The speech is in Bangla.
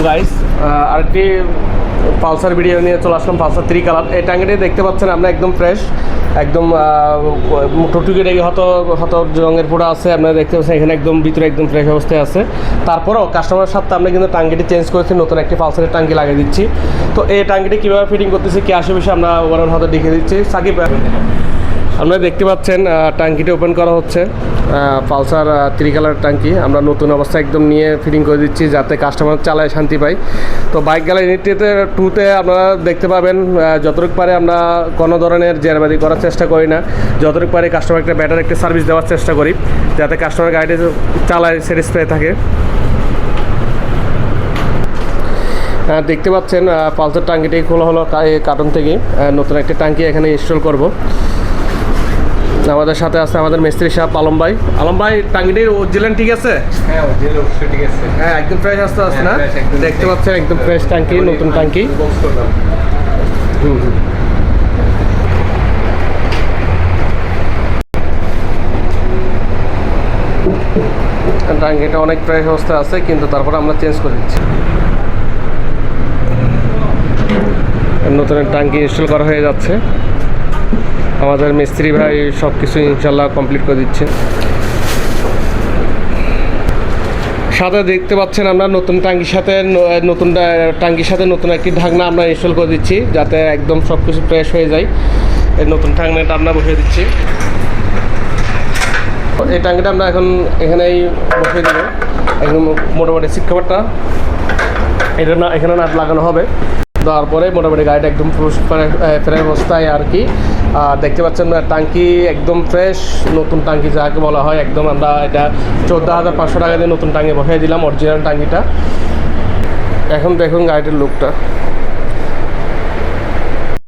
গাইস, আরেকটি পালসার ভিডিও নিয়ে চলে আসলাম। Pulsar 3 colour. এই টাঙ্গিটি দেখতে পাচ্ছেন আপনার একদম ফ্রেশ, একদম টুকটুকি রেগে হত রঙের ফোটা আছে। আপনারা দেখতে পাচ্ছেন এখানে একদম ভিতরে একদম ফ্রেশ অবস্থায় আছে। তারপরেও কাস্টমারের সাথে আমরা কিন্তু টাঙ্গিটি চেঞ্জ করেছি, নতুন একটি পালসারের টাঙ্গি লাগিয়ে দিচ্ছি। তো এই টাঙ্গিটি কীভাবে ফিটিং করতেছি, কি আসে বিষয়ে আমরা ওনার হাতে দেখিয়ে দিচ্ছি। সাকিব, আপনারা দেখতে পাচ্ছেন ট্যাঙ্কিটি ওপেন করা হচ্ছে। পালসার 3 কালার ট্যাঙ্কি আমরা নতুন অবস্থায় একদম নিয়ে ফিটিং করে দিচ্ছি, যাতে কাস্টমার চালায় শান্তি পায়। তো বাইক গ্যালারিতে 2তে আপনারা দেখতে পাবেন যতটুকু পারে আমরা কোনো ধরনের জেরবাদি করার চেষ্টা করি না। যতটুকু পারে কাস্টমারকে বেটার একটা সার্ভিস দেওয়ার চেষ্টা করি, যাতে কাস্টমার গাড়িটি চালায় স্যাটিসফাই থাকে। দেখতে পাচ্ছেন পালসার ট্যাঙ্কিটি খোলা হলো কার্টন থেকে। নতুন একটা ট্যাঙ্কি এখানে ইনস্টল করব। আমাদের সাথে আছে আমাদের মিস্ত্রি সাহেব আলম ভাই। আলম ভাই, টাঙ্গিটির ওরিজিনাল ঠিক আছে? হ্যাঁ, ওরিজিনাল অবশ্যই ঠিক আছে। হ্যাঁ, একদম ফ্রেশ আছে না? দেখতে পাচ্ছেন একদম ফ্রেশ ট্যাঙ্কি, নতুন ট্যাঙ্কি। ট্যাঙ্কিটা অনেক ফ্রেশ অবস্থা আছে, কিন্তু তারপর আমরা চেঞ্জ করে দিচ্ছি। নতুন ট্যাঙ্কি ইনস্টল করা হয়ে যাচ্ছে। আমাদের মিস্ত্রি ভাই সব কিছু ইনশাল্লাহ কমপ্লিট করে দিচ্ছে। সাথে দেখতে পাচ্ছেন আমরা নতুন ট্যাঙ্কির সাথে নতুন একটি ঢাকনা আমরা ইনস্টল করে দিচ্ছি, যাতে একদম সব কিছু ফ্রেশ হয়ে যায়। এই নতুন ঢাকনাটা আমরা বসিয়ে দিচ্ছি। এই ট্যাঙ্কিটা আমরা এখন এখানেই বসিয়ে দেবো। একদম মোটামুটি সিট কভারটা এখানে নাট লাগানো হবে। তারপরে মোটামুটি গাড়িটা একদম ফ্রেশ অবস্থায় আর কি। দেখতে পাচ্ছেন ট্যাঙ্কি একদম ফ্রেশ, নতুন ট্যাঙ্কি যাকে বলা হয়। একদম আমরা এটা 14,500 টাকা দিয়ে নতুন ট্যাঙ্কি বসাই দিলাম, অরিজিনাল ট্যাঙ্কিটা। এখন দেখুন গাড়িটির লুকটা।